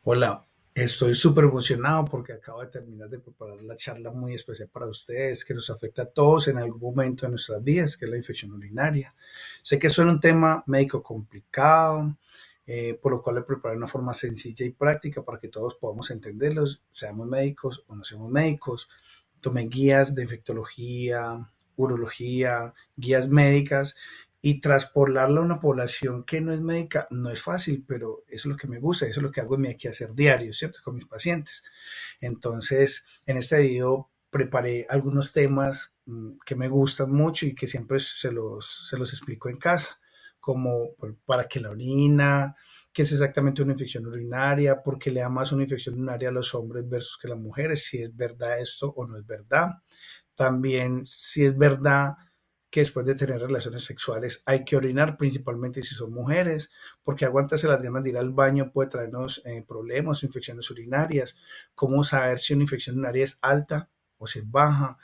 Hola, estoy súper emocionado porque acabo de terminar de preparar la charla muy especial para ustedes que nos afecta a todos en algún momento de nuestras vidas, que es la infección urinaria. Sé que suena un tema médico complicado, por lo cual le preparé una forma sencilla y práctica para que todos podamos entenderlos, seamos médicos o no seamos médicos. Tomé guías de infectología, urología, guías médicas y traspolarlo a una población que no es médica no es fácil, pero eso es lo que me gusta, eso es lo que hago en mi quehacer diario, ¿cierto? Con mis pacientes. Entonces, en este video preparé algunos temas que me gustan mucho y que siempre se los explico en casa, como para que la orina, qué es exactamente una infección urinaria, por qué le da más una infección urinaria a los hombres versus que a las mujeres, si es verdad esto o no es verdad. También si es verdad que después de tener relaciones sexuales hay que orinar, principalmente si son mujeres, porque aguantarse las ganas de ir al baño puede traernos problemas o infecciones urinarias. Cómo saber si una infección urinaria es alta o si es baja,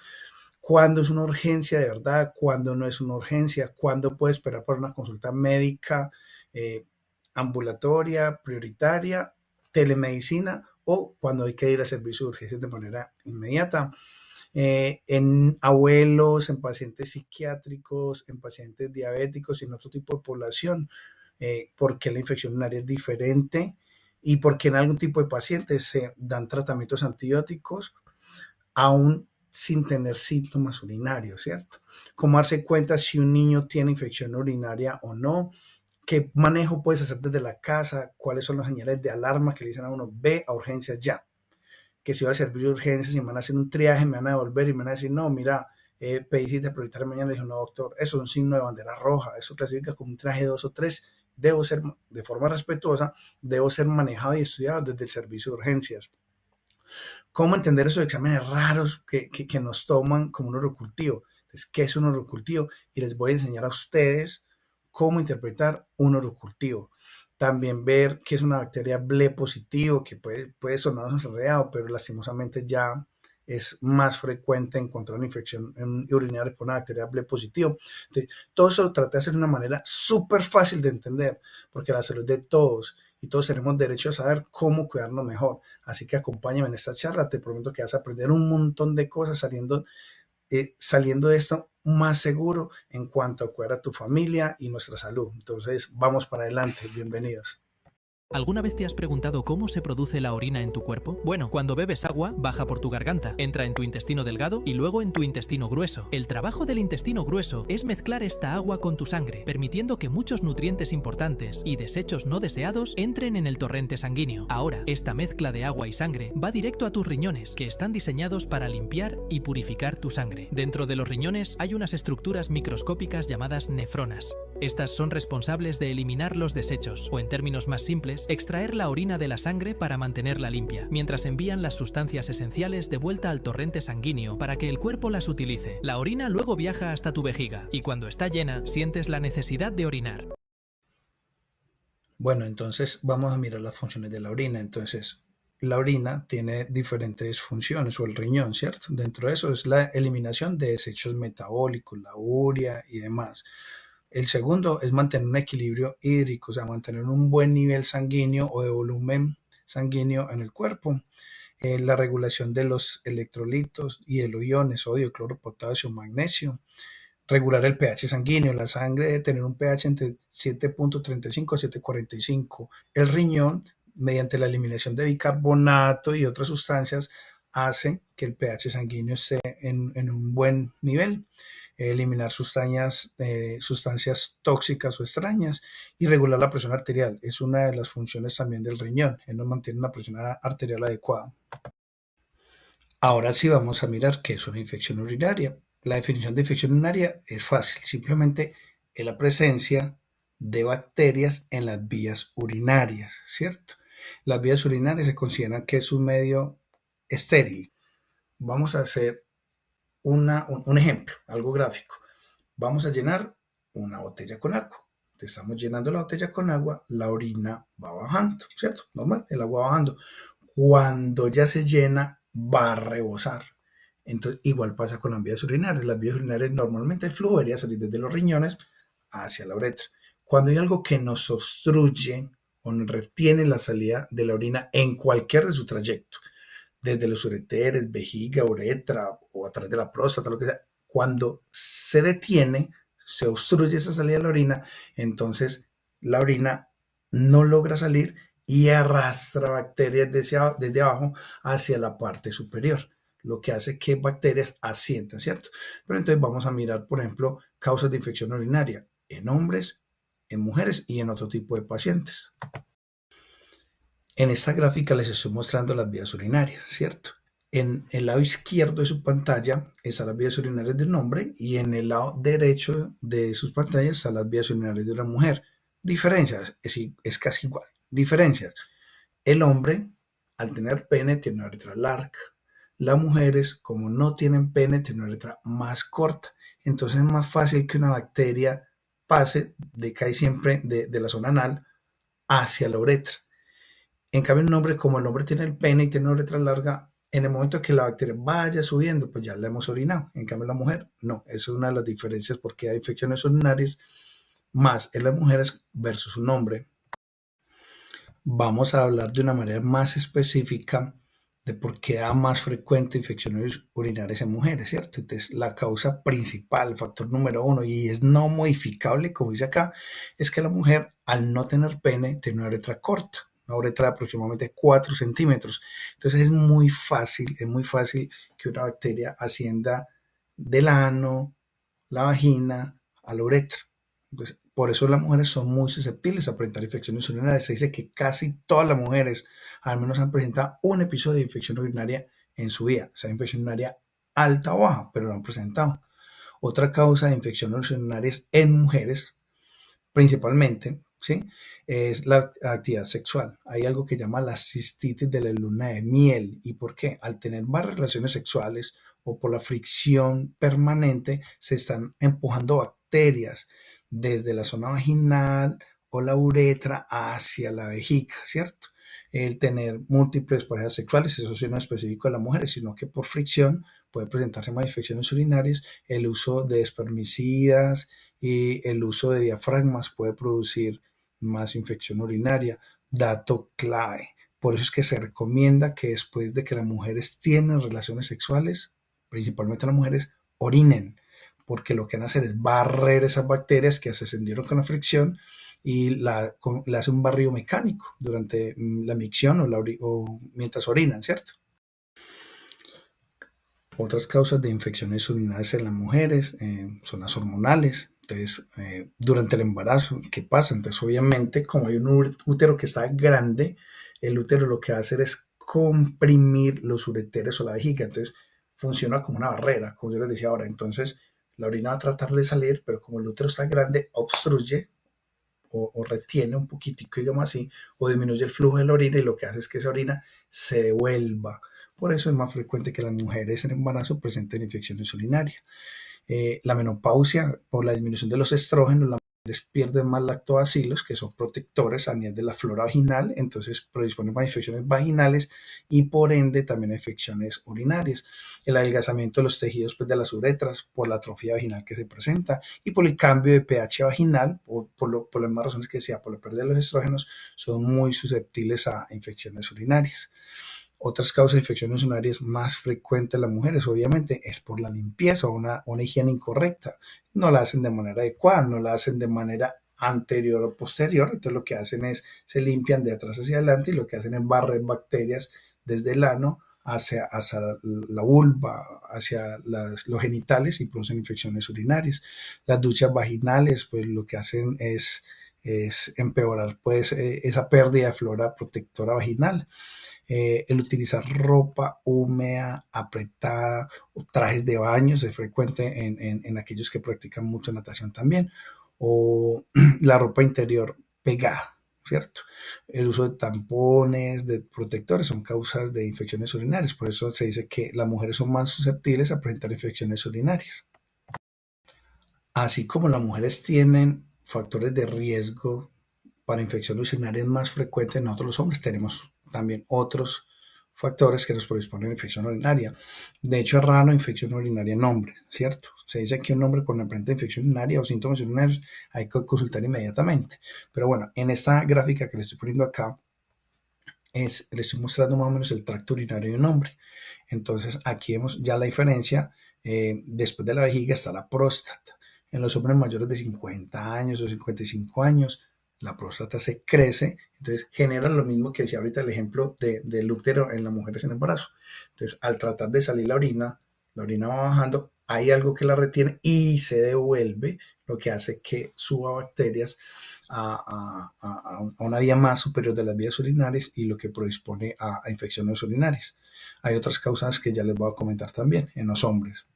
cuándo es una urgencia de verdad, cuándo no es una urgencia, cuándo puede esperar para una consulta médica eh, ambulatoria, prioritaria, telemedicina o cuando hay que ir a servicio de urgencias de manera inmediata. En abuelos, en pacientes psiquiátricos, en pacientes diabéticos y en otro tipo de población, por qué la infección urinaria es diferente y por qué en algún tipo de pacientes se dan tratamientos antibióticos aún sin tener síntomas urinarios, ¿cierto? Cómo darse cuenta si un niño tiene infección urinaria o no, qué manejo puedes hacer desde la casa, cuáles son las señales de alarma que le dicen a uno, ve a urgencias ya, que si voy al servicio de urgencias y me van a hacer un triaje, me van a devolver y me van a decir, no, mira, pedí cita prioritaria mañana. Le dije, no, doctor, eso es un signo de bandera roja, eso clasifica como un traje 2 o 3. Debo ser, de forma respetuosa, debo ser manejado y estudiado desde el servicio de urgencias. ¿Cómo entender esos exámenes raros que nos toman como un orocultivo? Entonces, ¿qué es un orocultivo? Y les voy a enseñar a ustedes cómo interpretar un orocultivo. También ver qué es una bacteria ble positivo, que puede sonarnos enredado, pero lastimosamente ya es más frecuente encontrar una infección urinaria por una bacteria ble positivo. Entonces, todo eso lo traté de hacer de una manera súper fácil de entender, porque la salud de todos y todos tenemos derecho a saber cómo cuidarnos mejor. Así que acompáñame en esta charla, te prometo que vas a aprender un montón de cosas saliendo de esto más seguro en cuanto a cuidar a tu familia y nuestra salud. Entonces, vamos para adelante, bienvenidos. ¿Alguna vez te has preguntado cómo se produce la orina en tu cuerpo? Bueno, cuando bebes agua, baja por tu garganta, entra en tu intestino delgado y luego en tu intestino grueso. El trabajo del intestino grueso es mezclar esta agua con tu sangre, permitiendo que muchos nutrientes importantes y desechos no deseados entren en el torrente sanguíneo. Ahora, esta mezcla de agua y sangre va directo a tus riñones, que están diseñados para limpiar y purificar tu sangre. Dentro de los riñones hay unas estructuras microscópicas llamadas nefronas. Estas son responsables de eliminar los desechos, o en términos más simples, extraer la orina de la sangre para mantenerla limpia, mientras envían las sustancias esenciales de vuelta al torrente sanguíneo para que el cuerpo las utilice. La orina luego viaja hasta tu vejiga, y cuando está llena, sientes la necesidad de orinar. Bueno, entonces vamos a mirar las funciones de la orina. Entonces, la orina tiene diferentes funciones, o el riñón, ¿cierto? Dentro de eso es la eliminación de desechos metabólicos, la urea y demás. El segundo es mantener un equilibrio hídrico, o sea, mantener un buen nivel sanguíneo o de volumen sanguíneo en el cuerpo. La regulación de los electrolitos y de los iones, sodio, cloro, potasio, magnesio. Regular el pH sanguíneo. La sangre debe tener un pH entre 7.35 a 7.45. El riñón, mediante la eliminación de bicarbonato y otras sustancias, hace que el pH sanguíneo esté en un buen nivel. Eliminar sustancias tóxicas o extrañas y regular la presión arterial. Es una de las funciones también del riñón. Él nos mantiene una presión arterial adecuada. Ahora sí vamos a mirar qué es una infección urinaria. La definición de infección urinaria es fácil, simplemente es la presencia de bacterias en las vías urinarias, ¿cierto? Las vías urinarias se consideran que es un medio estéril. Vamos a hacer un ejemplo, algo gráfico. Vamos a llenar una botella con agua. Estamos llenando la botella con agua, la orina va bajando, ¿cierto? Normal, el agua va bajando. Cuando ya se llena, va a rebosar. Entonces, igual pasa con las vías urinarias. Las vías urinarias, normalmente el flujo debería salir desde los riñones hacia la uretra. Cuando hay algo que nos obstruye o no retiene la salida de la orina en cualquier de su trayecto, desde los ureteres, vejiga, uretra o a través de la próstata, lo que sea. Cuando se detiene, se obstruye esa salida de la orina, entonces la orina no logra salir y arrastra bacterias desde abajo hacia la parte superior, lo que hace que bacterias asientan, ¿cierto? Pero entonces vamos a mirar, por ejemplo, causas de infección urinaria en hombres, en mujeres y en otro tipo de pacientes. En esta gráfica les estoy mostrando las vías urinarias, ¿cierto? En el lado izquierdo de su pantalla están las vías urinarias de un hombre y en el lado derecho de sus pantallas están las vías urinarias de una mujer. Diferencias, es casi igual. Diferencias. El hombre, al tener pene, tiene una uretra larga. Las mujeres, como no tienen pene, tienen una uretra más corta. Entonces es más fácil que una bacteria pase de casi siempre de la zona anal hacia la uretra. En cambio, un hombre, como el hombre tiene el pene y tiene una uretra larga, en el momento que la bacteria vaya subiendo, pues ya la hemos orinado. En cambio, la mujer, no. Esa es una de las diferencias porque hay infecciones urinarias más en las mujeres versus un hombre. Vamos a hablar de una manera más específica de por qué da más frecuente infecciones urinarias en mujeres, ¿cierto? Entonces, la causa principal, el factor número uno, y es no modificable, como dice acá, es que la mujer, al no tener pene, tiene una uretra corta, una uretra de aproximadamente 4 centímetros. Entonces, es muy fácil que una bacteria ascienda del ano, la vagina, a la uretra. Entonces, por eso las mujeres son muy susceptibles a presentar infecciones urinarias. Se dice que casi todas las mujeres al menos han presentado un episodio de infección urinaria en su vida, sea infección urinaria alta o baja, pero lo han presentado. Otra causa de infecciones urinarias en mujeres, principalmente, ¿sí? Es la actividad sexual. Hay algo que llama la cistitis de la luna de miel. ¿Y por qué? Al tener varias relaciones sexuales o por la fricción permanente, se están empujando bacterias desde la zona vaginal o la uretra hacia la vejiga, ¿cierto? El tener múltiples parejas sexuales, eso sí no es específico de las mujeres, sino que por fricción puede presentarse más infecciones urinarias, el uso de espermicidas y el uso de diafragmas puede producir más infección urinaria. Dato clave. Por eso es que se recomienda que después de que las mujeres tienen relaciones sexuales, principalmente las mujeres, orinen, porque lo que van a hacer es barrer esas bacterias que se ascendieron con la fricción y le hace un barrido mecánico durante la micción o mientras orinan, ¿cierto? Otras causas de infecciones urinarias en las mujeres son las hormonales. Entonces, durante el embarazo, ¿qué pasa? Entonces, obviamente, como hay un útero que está grande, el útero lo que va a hacer es comprimir los ureteres o la vejiga. Entonces, funciona como una barrera, como yo les decía ahora. Entonces, la orina va a tratar de salir, pero como el útero está grande, obstruye o retiene un poquitico, digamos así, o disminuye el flujo de la orina y lo que hace es que esa orina se devuelva. Por eso es más frecuente que las mujeres en embarazo presenten infecciones urinarias. La menopausia, por la disminución de los estrógenos, las mujeres pierden más lactobacilos, que son protectores a nivel de la flora vaginal, entonces predisponen más infecciones vaginales y por ende también a infecciones urinarias. El adelgazamiento de los tejidos pues, de las uretras por la atrofia vaginal que se presenta y por el cambio de pH vaginal, por las mismas razones que decía, por la pérdida de los estrógenos, son muy susceptibles a infecciones urinarias. Otras causas de infecciones urinarias más frecuentes en las mujeres, obviamente, es por la limpieza o una higiene incorrecta. No la hacen de manera adecuada, no la hacen de manera anterior o posterior. Entonces lo que hacen es, se limpian de atrás hacia adelante y lo que hacen es barrer bacterias desde el ano hacia la vulva, hacia los genitales y producen infecciones urinarias. Las duchas vaginales, pues lo que hacen es empeorar pues esa pérdida de flora protectora vaginal. El utilizar ropa húmeda, apretada, o trajes de baño, es frecuente en aquellos que practican mucho natación también, o la ropa interior pegada, ¿cierto? El uso de tampones, de protectores, son causas de infecciones urinarias, por eso se dice que las mujeres son más susceptibles a presentar infecciones urinarias. Así como las mujeres tienen factores de riesgo para infecciones urinarias más frecuentes, nosotros los hombres tenemos también otros factores que nos predisponen a infección urinaria. De hecho, es raro infección urinaria en hombres, ¿cierto? Se dice que un hombre con aparente infección urinaria o síntomas urinarios hay que consultar inmediatamente. Pero bueno, en esta gráfica que les estoy poniendo acá, les estoy mostrando más o menos el tracto urinario de un hombre. Entonces, aquí vemos ya la diferencia. Después de la vejiga está la próstata. En los hombres mayores de 50 años o 55 años, la próstata se crece, entonces genera lo mismo que decía ahorita el ejemplo del útero en las mujeres en embarazo. Entonces, al tratar de salir la orina va bajando, hay algo que la retiene y se devuelve, lo que hace que suba bacterias a una vía más superior de las vías urinarias y lo que predispone a infecciones urinarias. Hay otras causas que ya les voy a comentar también en los hombres.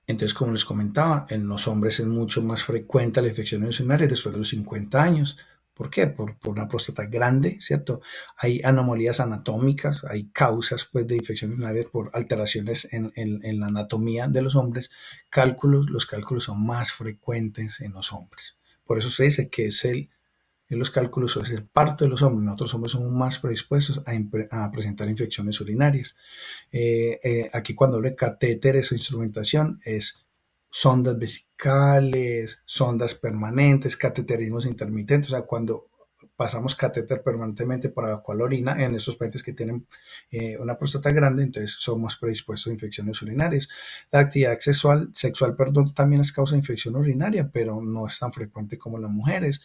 Entonces, como les comentaba, en los hombres es mucho más frecuente la infección urinaria después de los 50 años. ¿Por qué? Por una próstata grande, ¿cierto? Hay anomalías anatómicas, hay causas pues, de infección urinaria por alteraciones en la anatomía de los hombres. Los cálculos son más frecuentes en los hombres. Por eso se dice que en los cálculos es el parto de los hombres. Nosotros hombres somos más predispuestos a presentar infecciones urinarias. Aquí cuando hablo de catéteres o instrumentación es sondas vesicales, sondas permanentes, cateterismos intermitentes, o sea, cuando pasamos catéter permanentemente para evacuar la orina en esos pacientes que tienen una próstata grande, entonces somos predispuestos a infecciones urinarias. La actividad sexual, perdón, también es causa de infección urinaria, pero no es tan frecuente como en las mujeres.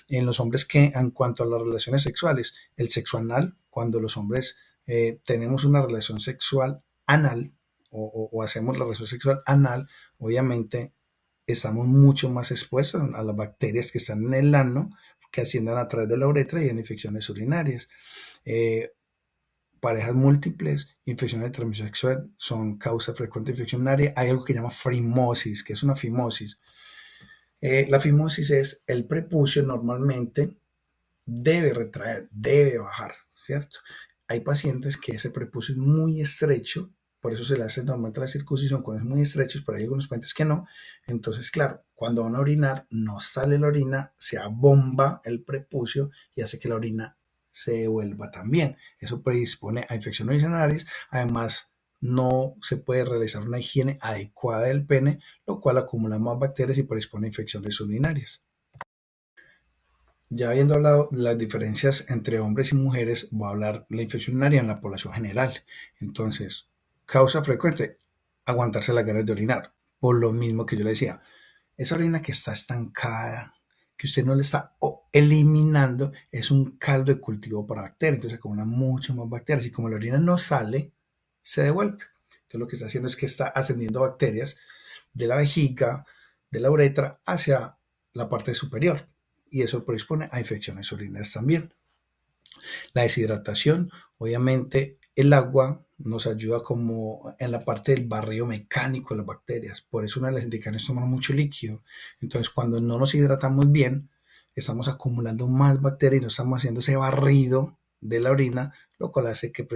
En los hombres que, en cuanto a las relaciones sexuales, el sexo anal, cuando los hombres tenemos una relación sexual anal o hacemos la relación sexual anal, obviamente estamos mucho más expuestos a las bacterias que están en el ano, que ascienden a través de la uretra y en infecciones urinarias. Parejas múltiples, infecciones de transmisión sexual son causa frecuente de infección urinaria. Hay algo que se llama fimosis, que es una fimosis. La fimosis es el prepucio normalmente debe retraer, debe bajar, ¿cierto? Hay pacientes que ese prepucio es muy estrecho, por eso se le hace normalmente la circuncisión cuando es muy estrecho, pero hay algunos pacientes que no. Entonces, claro, cuando van a orinar, no sale la orina, se abomba el prepucio y hace que la orina se devuelva también. Eso predispone a infecciones urinarias. Además, no se puede realizar una higiene adecuada del pene, lo cual acumula más bacterias y predispone a infecciones urinarias. Ya habiendo hablado de las diferencias entre hombres y mujeres, voy a hablar de la infección urinaria en la población general. Entonces, causa frecuente, aguantarse las ganas de orinar. Por lo mismo que yo le decía, esa orina que está estancada, que usted no le está eliminando, es un caldo de cultivo para bacterias. Entonces, se acumulan muchas más bacterias y como la orina no sale, se devuelve. Entonces, lo que está haciendo es que está ascendiendo bacterias de la vejiga, de la uretra, hacia la parte superior y eso predispone a infecciones urinarias también. La deshidratación, obviamente el agua nos ayuda como en la parte del barrido mecánico de las bacterias, por eso una de las indicaciones es tomar mucho líquido. Entonces cuando no nos hidratamos bien, estamos acumulando más bacterias y no estamos haciendo ese barrido de la orina, lo cual hace que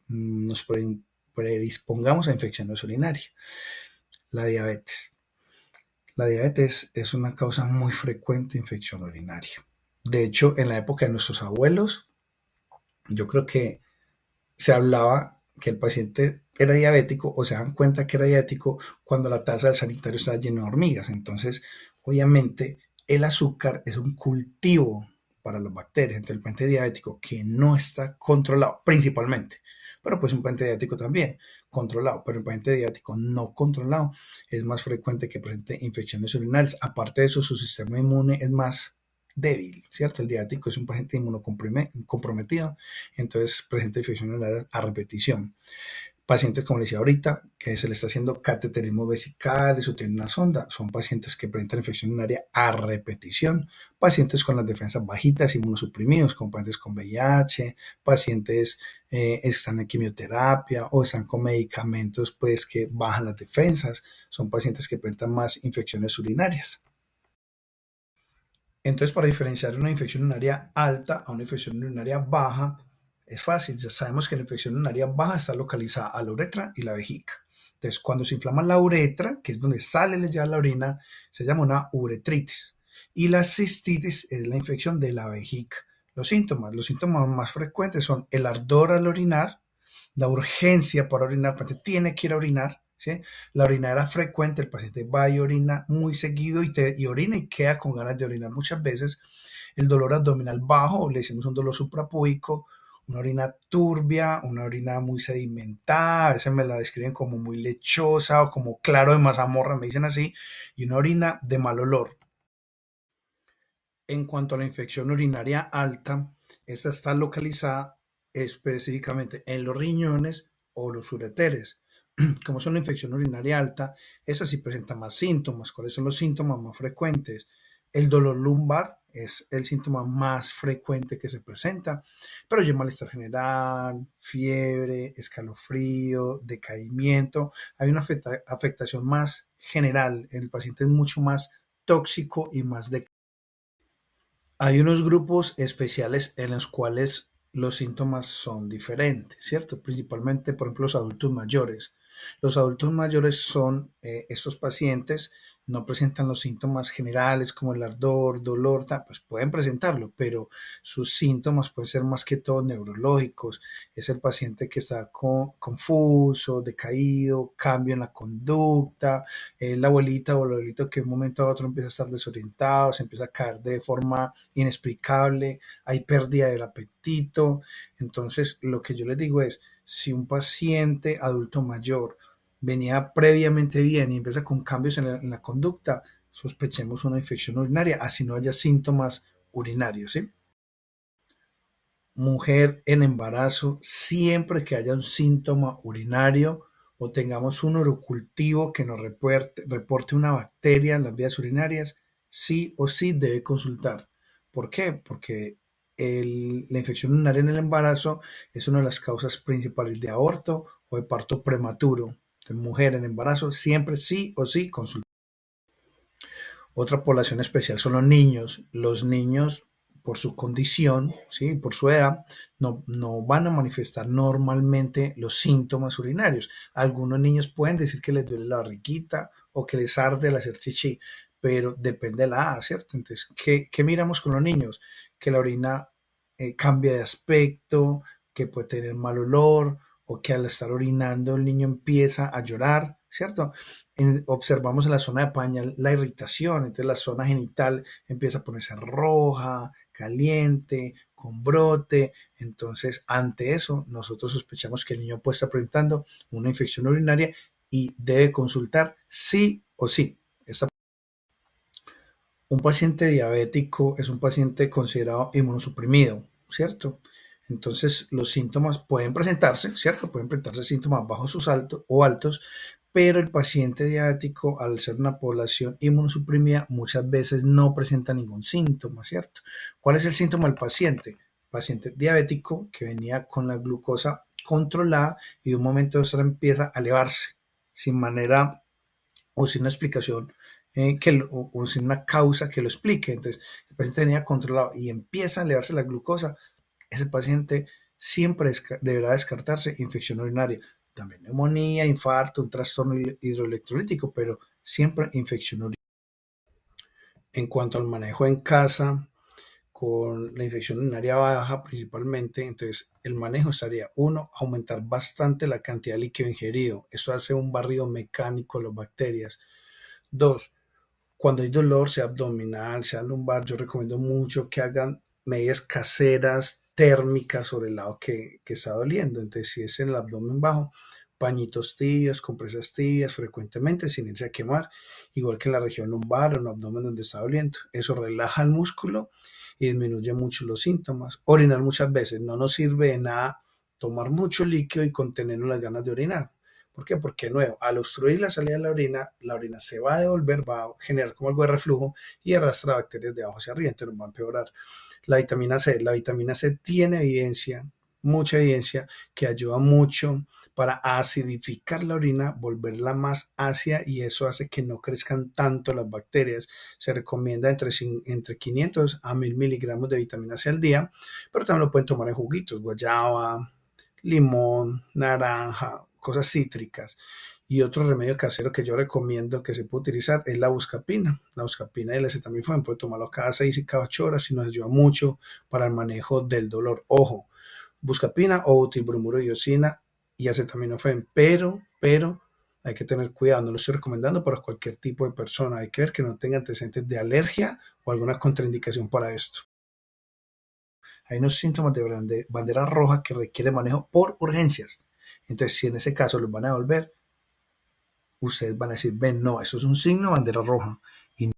nos predispongamos a infecciones urinarias. La diabetes. La diabetes es una causa muy frecuente de infección urinaria. De hecho, en la época de nuestros abuelos, yo creo que se hablaba que el paciente era diabético o se dan cuenta que era diabético cuando la taza del sanitario estaba llena de hormigas. Entonces, obviamente, el azúcar es un cultivo para las bacterias. Entonces, el paciente diabético que no está controlado, principalmente, pero pues un paciente diabético también controlado, pero el paciente diabético no controlado es más frecuente que presente infecciones urinarias. Aparte de eso, su sistema inmune es más débil, ¿cierto? El diabético es un paciente inmunocomprometido, entonces presenta infección urinaria a repetición. Pacientes, como les decía ahorita, que se le está haciendo cateterismo vesicales o tienen una sonda, son pacientes que presentan infección urinaria a repetición. Pacientes con las defensas bajitas, inmunosuprimidos, como pacientes con VIH, pacientes están en quimioterapia o están con medicamentos pues, que bajan las defensas, son pacientes que presentan más infecciones urinarias. Entonces, para diferenciar una infección urinaria alta a una infección urinaria baja, es fácil. Ya sabemos que la infección urinaria baja está localizada a la uretra y la vejiga. Entonces, cuando se inflama la uretra, que es donde sale ya la orina, se llama una uretritis. Y la cistitis es la infección de la vejiga, Los síntomas más frecuentes son el ardor al orinar, la urgencia para orinar, el paciente tiene que ir a orinar, ¿sí? La orinadera frecuente, el paciente va y orina muy seguido y orina y queda con ganas de orinar muchas veces. El dolor abdominal bajo, le decimos un dolor suprapúbico, una orina turbia, una orina muy sedimentada, a veces me la describen como muy lechosa o como claro de mazamorra, me dicen así, y una orina de mal olor. En cuanto a la infección urinaria alta, esta está localizada específicamente en los riñones o los ureteres. Como es una infección urinaria alta, esa sí presenta más síntomas. ¿Cuáles son los síntomas más frecuentes? El dolor lumbar es el síntoma más frecuente que se presenta, pero hay malestar general, fiebre, escalofrío, decaimiento. Hay una afectación más general. El paciente es mucho más tóxico y más de. Hay unos grupos especiales en los cuales los síntomas son diferentes, ¿cierto? Principalmente, por ejemplo, los adultos mayores. Los adultos mayores son estos pacientes, no presentan los síntomas generales como el ardor, dolor, pues pueden presentarlo, pero sus síntomas pueden ser más que todo neurológicos. Es el paciente que está confuso, decaído, cambio en la conducta, la abuelita o el abuelito que de un momento a otro empieza a estar desorientado, se empieza a caer de forma inexplicable, hay pérdida del apetito. Entonces, lo que yo les digo es, si un paciente adulto mayor venía previamente bien y empieza con cambios en la conducta, sospechemos una infección urinaria, así no haya síntomas urinarios, ¿sí? Mujer en embarazo, siempre que haya un síntoma urinario o tengamos un urocultivo que nos reporte una bacteria en las vías urinarias, sí o sí debe consultar. ¿Por qué? Porque la infección urinaria en el embarazo es una de las causas principales de aborto o de parto prematuro. De mujer en embarazo, siempre sí o sí consultar. Otra población especial son los niños. Los niños, por su condición, ¿sí? Por su edad, no van a manifestar normalmente los síntomas urinarios. Algunos niños pueden decir que les duele la barriguita o que les arde al hacer chichi, pero depende de la edad, ¿cierto? Entonces, ¿qué miramos con los niños? Que la orina cambia de aspecto, que puede tener mal olor o que al estar orinando el niño empieza a llorar, ¿cierto? Observamos en la zona de pañal la irritación, entonces la zona genital empieza a ponerse roja, caliente, con brote. Entonces, ante eso, nosotros sospechamos que el niño puede estar presentando una infección urinaria y debe consultar sí o sí. Un paciente diabético es un paciente considerado inmunosuprimido, ¿cierto? Entonces, los síntomas pueden presentarse, ¿cierto? Pueden presentarse síntomas bajos o altos, pero el paciente diabético, al ser una población inmunosuprimida, muchas veces no presenta ningún síntoma, ¿cierto? ¿Cuál es el síntoma del paciente? Paciente diabético que venía con la glucosa controlada y de un momento a otro empieza a elevarse sin manera o sin una explicación o sin una causa que lo explique. Entonces, el paciente tenía controlado y empieza a elevarse la glucosa, ese paciente siempre deberá descartarse infección urinaria. También neumonía, infarto, un trastorno hidroelectrolítico, pero siempre infección urinaria. En cuanto al manejo en casa, con la infección urinaria baja principalmente, entonces el manejo sería, uno, aumentar bastante la cantidad de líquido ingerido. Eso hace un barrido mecánico de las bacterias. Dos, cuando hay dolor, sea abdominal, sea lumbar, yo recomiendo mucho que hagan medidas caseras térmicas sobre el lado que está doliendo. Entonces, si es en el abdomen bajo, pañitos tibios, compresas tibias frecuentemente sin irse a quemar, igual que en la región lumbar o en el abdomen donde está doliendo. Eso relaja el músculo y disminuye mucho los síntomas. Orinar muchas veces no nos sirve de nada tomar mucho líquido y contenernos las ganas de orinar. ¿Por qué? Porque nuevo, al obstruir la salida de la orina se va a devolver, va a generar como algo de reflujo y arrastra bacterias de abajo hacia arriba, entonces nos va a empeorar. La vitamina C tiene evidencia, mucha evidencia, que ayuda mucho para acidificar la orina, volverla más ácida y eso hace que no crezcan tanto las bacterias. Se recomienda entre 500 a 1000 miligramos de vitamina C al día, pero también lo pueden tomar en juguitos, guayaba, limón, naranja, cosas cítricas. Y otro remedio casero que yo recomiendo que se puede utilizar es la buscapina. La buscapina y el acetaminofén puede tomarlo cada 6 y cada 8 horas y nos ayuda mucho para el manejo del dolor. Ojo, buscapina o butilbromuro de iosina y acetaminofén, pero hay que tener cuidado, no lo estoy recomendando para cualquier tipo de persona, hay que ver que no tenga antecedentes de alergia o alguna contraindicación para esto. Hay unos síntomas de bandera roja que requiere manejo por urgencias. Entonces, si en ese caso los van a devolver, ustedes van a decir, ven, no, eso es un signo de bandera roja y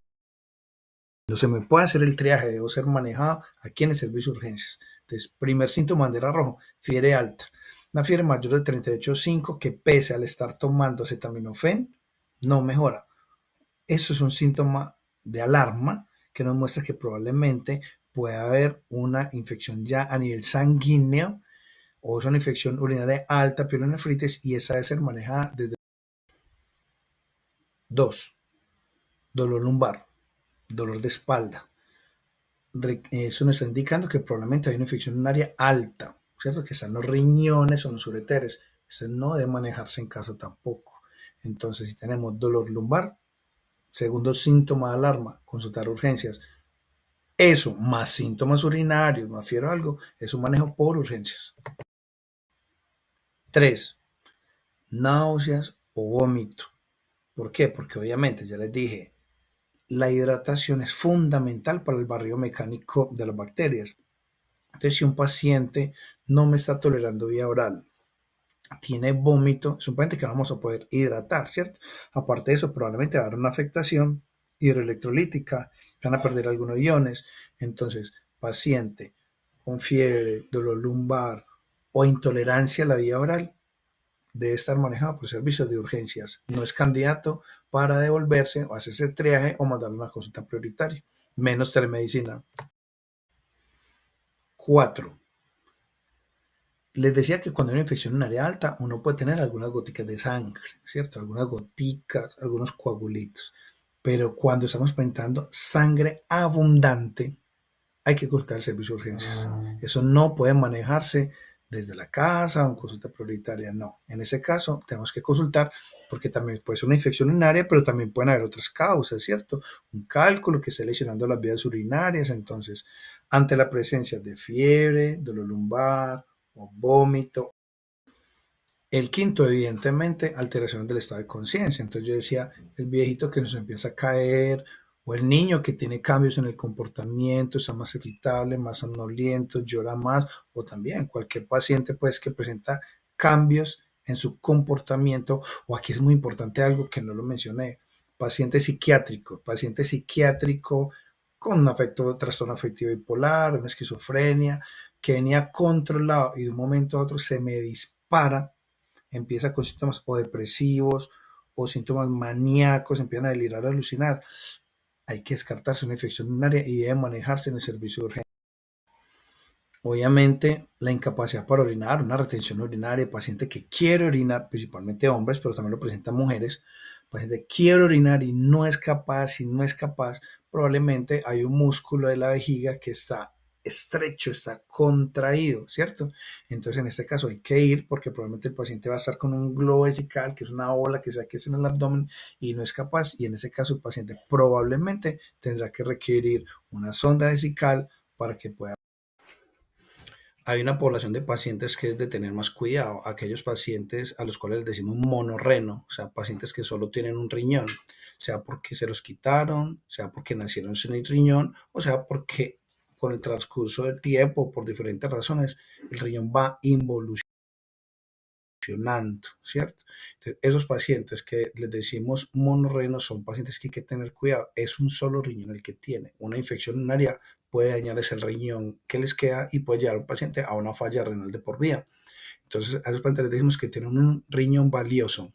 no se me puede hacer el triaje, debo ser manejado aquí en el servicio de urgencias. Entonces, primer síntoma, bandera roja, fiebre alta. Una fiebre mayor de 38,5 que pese al estar tomando acetaminofén, no mejora. Eso es un síntoma de alarma que nos muestra que probablemente puede haber una infección ya a nivel sanguíneo o es una infección urinaria alta, pielonefritis, y esa debe ser manejada desde 2. Dolor lumbar, dolor de espalda. Eso nos está indicando que probablemente hay una infección urinaria alta, ¿cierto? Que están los riñones o los ureteres. Eso no debe manejarse en casa tampoco. Entonces, si tenemos dolor lumbar, segundo síntoma de alarma, consultar urgencias. Eso, más síntomas urinarios, más fiebre o algo, es un manejo por urgencias. 3. Náuseas o vómito. ¿Por qué? Porque obviamente, ya les dije, la hidratación es fundamental para el barrido mecánico de las bacterias. Entonces, si un paciente no me está tolerando vía oral, tiene vómito, es un paciente que no vamos a poder hidratar, ¿cierto? Aparte de eso, probablemente va a haber una afectación hidroelectrolítica, van a perder algunos iones. Entonces, paciente con fiebre, dolor lumbar o intolerancia a la vía oral debe estar manejado por servicios de urgencias. No es candidato para devolverse o hacerse triaje o mandarle una consulta prioritaria, menos telemedicina. 4. Les decía que cuando hay una infección en área alta, uno puede tener algunas goticas de sangre, ¿cierto? Algunas goticas, algunos coagulitos. Pero cuando estamos presentando sangre abundante, hay que consultar el servicio de urgencias. Eso no puede manejarse desde la casa o en consulta prioritaria, no. En ese caso, tenemos que consultar porque también puede ser una infección urinaria, pero también pueden haber otras causas, ¿cierto? Un cálculo que esté lesionando las vías urinarias. Entonces, ante la presencia de fiebre, dolor lumbar o vómito. El quinto, evidentemente, alteraciones del estado de conciencia. Entonces yo decía, el viejito que nos empieza a caer, o el niño que tiene cambios en el comportamiento, está más irritable, más somnoliento, llora más, o también cualquier paciente pues que presenta cambios en su comportamiento, o aquí es muy importante algo que no lo mencioné, paciente psiquiátrico con un trastorno afectivo bipolar, una esquizofrenia, que venía controlado y de un momento a otro se me dispara, empieza con síntomas o depresivos o síntomas maníacos, empiezan a delirar, a alucinar. Hay que descartarse una infección urinaria y debe manejarse en el servicio de urgencia. Obviamente, la incapacidad para orinar, una retención urinaria, paciente que quiere orinar, principalmente hombres, pero también lo presentan mujeres, paciente quiere orinar y no es capaz, si no es capaz, probablemente hay un músculo de la vejiga que está estrecho, está contraído, ¿cierto? Entonces, en este caso hay que ir porque probablemente el paciente va a estar con un globo vesical, que es una bola que se aquece en el abdomen y no es capaz, y en ese caso el paciente probablemente tendrá que requerir una sonda vesical para que pueda. Hay una población de pacientes que es de tener más cuidado, aquellos pacientes a los cuales les decimos monorreno, o sea, pacientes que solo tienen un riñón, sea porque se los quitaron, sea porque nacieron sin el riñón, o sea porque con el transcurso del tiempo, por diferentes razones, el riñón va involucionando, ¿cierto? Entonces, esos pacientes que les decimos monorrenos son pacientes que hay que tener cuidado. Es un solo riñón el que tiene. Una infección urinaria puede dañarles el riñón que les queda y puede llevar a un paciente a una falla renal de por vida. Entonces, a esos pacientes les decimos que tienen un riñón valioso.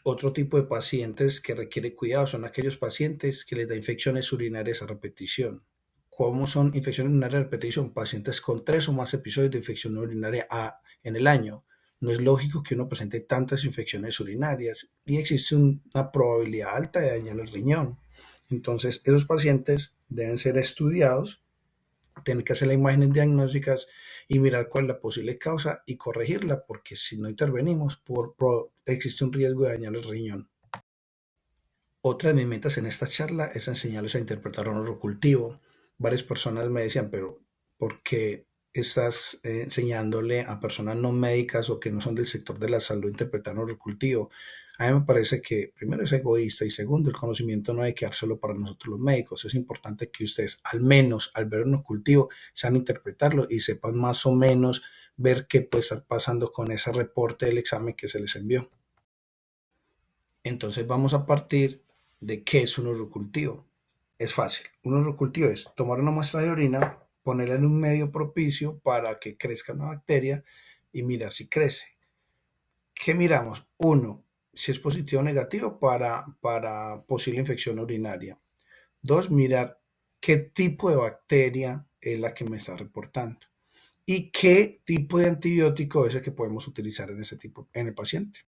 Otro tipo de pacientes que requiere cuidado son aquellos pacientes que les da infecciones urinarias a repetición. ¿Cómo son infecciones urinarias a repetición? Pacientes con 3 o más episodios de infección urinaria en el año. No es lógico que uno presente tantas infecciones urinarias y existe una probabilidad alta de dañar el riñón. Entonces, esos pacientes deben ser estudiados tener que hacer las imágenes diagnósticas y mirar cuál es la posible causa y corregirla, porque si no intervenimos, existe un riesgo de dañar el riñón. Otra de mis metas en esta charla es enseñarles a interpretar un cultivo. Varias personas me decían, pero ¿por qué estás enseñándole a personas no médicas o que no son del sector de la salud interpretar un cultivo? A mí me parece que primero es egoísta y segundo, el conocimiento no hay que dar solo para nosotros los médicos. Es importante que ustedes, al menos al ver un cultivo, sepan interpretarlo y sepan más o menos ver qué puede estar pasando con ese reporte del examen que se les envió. Entonces vamos a partir de qué es un urocultivo. Es fácil. Un urocultivo es tomar una muestra de orina, ponerla en un medio propicio para que crezca una bacteria y mirar si crece. ¿Qué miramos? Uno, si es positivo o negativo para posible infección urinaria. Dos, mirar qué tipo de bacteria es la que me está reportando y qué tipo de antibiótico es el que podemos utilizar en el paciente.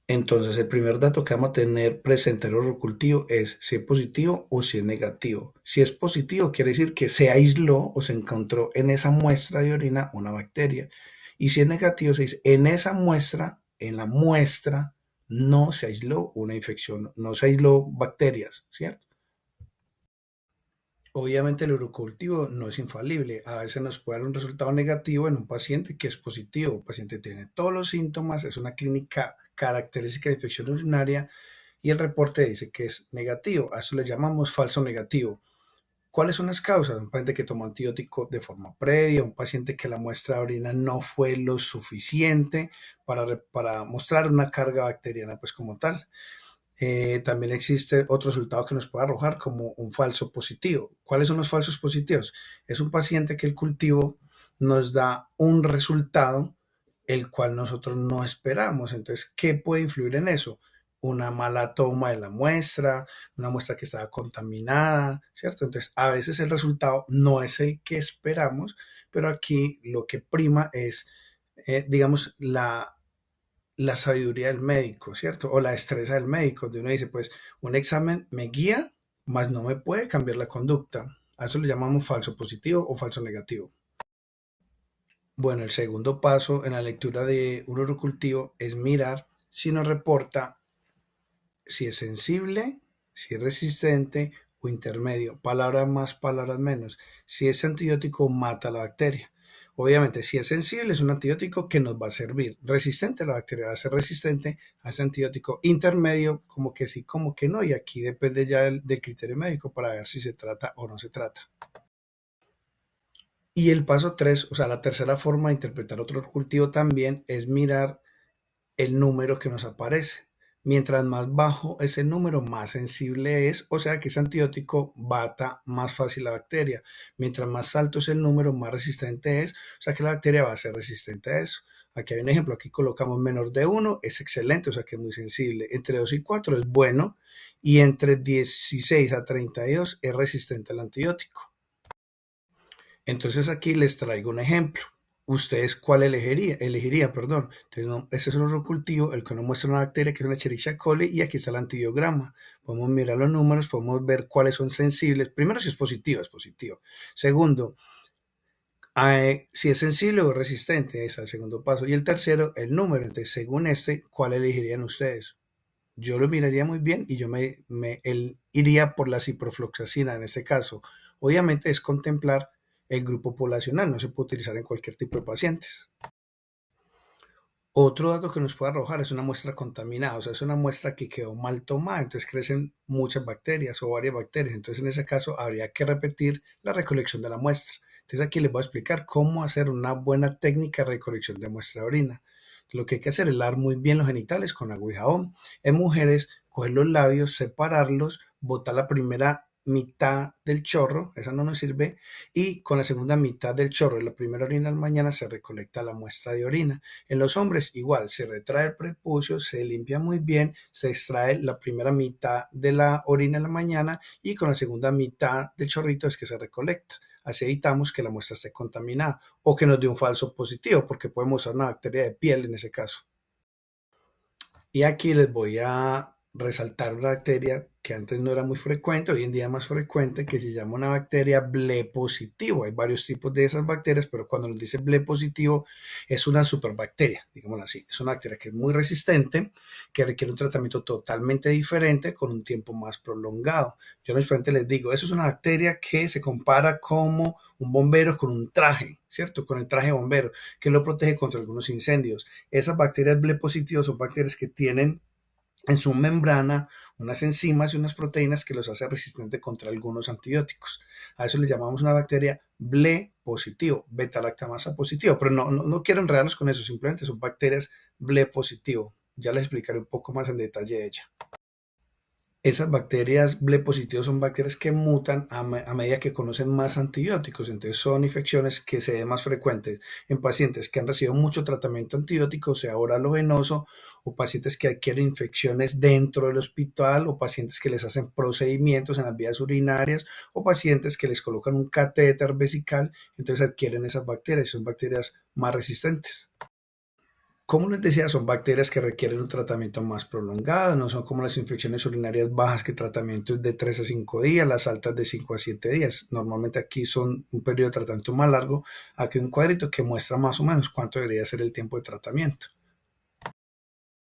Entonces, el primer dato que vamos a tener presente en el urocultivo es si es positivo o si es negativo. Si es positivo, quiere decir que se aisló o se encontró en esa muestra de orina una bacteria. Y si es negativo, se dice en esa muestra, en la muestra, no se aisló una infección, no se aisló bacterias, ¿cierto? Obviamente el urocultivo no es infalible. A veces nos puede dar un resultado negativo en un paciente que es positivo. El paciente tiene todos los síntomas, es una clínica característica de infección urinaria y el reporte dice que es negativo. A eso le llamamos falso negativo. ¿Cuáles son las causas? Un paciente que tomó antibiótico de forma previa, un paciente que la muestra de orina no fue lo suficiente para mostrar una carga bacteriana pues como tal. También existe otro resultado que nos puede arrojar como un falso positivo. ¿Cuáles son los falsos positivos? Es un paciente que el cultivo nos da un resultado el cual nosotros no esperamos. Entonces, ¿qué puede influir en eso? Una mala toma de la muestra, una muestra que estaba contaminada, ¿cierto? Entonces, a veces el resultado no es el que esperamos, pero aquí lo que prima es, digamos, la sabiduría del médico, ¿cierto? O la destreza del médico, donde uno dice, pues un examen me guía, mas no me puede cambiar la conducta. A eso le llamamos falso positivo o falso negativo. Bueno, el segundo paso en la lectura de un urocultivo es mirar si nos reporta si es sensible, si es resistente o intermedio. Palabras más, palabras menos. Si es antibiótico, mata la bacteria. Obviamente, si es sensible, es un antibiótico que nos va a servir. Resistente, la bacteria va a ser resistente a ese antibiótico. Intermedio, como que sí, como que no. Y aquí depende ya del criterio médico para ver si se trata o no se trata. Y el paso 3, o sea, la tercera forma de interpretar otro cultivo también es mirar el número que nos aparece. Mientras más bajo es el número, más sensible es, o sea que ese antibiótico bata más fácil la bacteria. Mientras más alto es el número, más resistente es, o sea que la bacteria va a ser resistente a eso. Aquí hay un ejemplo, aquí colocamos menor de 1, es excelente, o sea que es muy sensible. Entre 2 y 4 es bueno y entre 16 a 32 es resistente al antibiótico. Entonces aquí les traigo un ejemplo. ¿Ustedes cuál elegiría, perdón? Entonces, no, este es un urocultivo, el que nos muestra una bacteria que es una Escherichia coli y aquí está el antibiograma. Podemos mirar los números, podemos ver cuáles son sensibles. Primero, si es positivo, es positivo. Segundo, si es sensible o resistente, es el segundo paso. Y el tercero, el número. Entonces, según este, ¿cuál elegirían ustedes? Yo lo miraría muy bien y yo él iría por la ciprofloxacina en este caso. Obviamente es contemplar el grupo poblacional, no se puede utilizar en cualquier tipo de pacientes. Otro dato que nos puede arrojar es una muestra contaminada, o sea, es una muestra que quedó mal tomada, entonces crecen muchas bacterias o varias bacterias, entonces en ese caso habría que repetir la recolección de la muestra. Entonces aquí les voy a explicar cómo hacer una buena técnica de recolección de muestra de orina. Lo que hay que hacer es lavar muy bien los genitales con agua y jabón. En mujeres, coger los labios, separarlos, botar la primera mitad del chorro, esa no nos sirve, y con la segunda mitad del chorro de la primera orina al mañana se recolecta la muestra de orina. En los hombres igual, se retrae el prepucio, se limpia muy bien, se extrae la primera mitad de la orina en la mañana y con la segunda mitad del chorrito es que se recolecta. Así evitamos que la muestra esté contaminada o que nos dé un falso positivo porque podemos usar una bacteria de piel en ese caso. Y aquí les voy a resaltar una bacteria que antes no era muy frecuente, hoy en día es más frecuente, que se llama una bacteria ble positivo. Hay varios tipos de esas bacterias, pero cuando nos dice ble positivo es una superbacteria, digámoslo así. Es una bacteria que es muy resistente, que requiere un tratamiento totalmente diferente con un tiempo más prolongado. Yo normalmente les digo, eso es una bacteria que se compara como un bombero con un traje, ¿cierto? Con el traje de bombero, que lo protege contra algunos incendios. Esas bacterias ble positivas son bacterias que tienen en su membrana unas enzimas y unas proteínas que los hace resistentes contra algunos antibióticos. A eso le llamamos una bacteria ble positivo, beta-lactamasa positivo, pero no quiero enredarlos con eso, simplemente son bacterias ble positivo. Ya les explicaré un poco más en detalle de ella. Esas bacterias ble positivas son bacterias que mutan a medida que conocen más antibióticos, entonces son infecciones que se ven más frecuentes en pacientes que han recibido mucho tratamiento antibiótico, sea oral o venoso, o pacientes que adquieren infecciones dentro del hospital, o pacientes que les hacen procedimientos en las vías urinarias, o pacientes que les colocan un catéter vesical, entonces adquieren esas bacterias, son bacterias más resistentes. Como les decía, son bacterias que requieren un tratamiento más prolongado, no son como las infecciones urinarias bajas que tratamiento es de 3 a 5 días, las altas de 5 a 7 días. Normalmente aquí son un periodo de tratamiento más largo. Aquí un cuadrito que muestra más o menos cuánto debería ser el tiempo de tratamiento.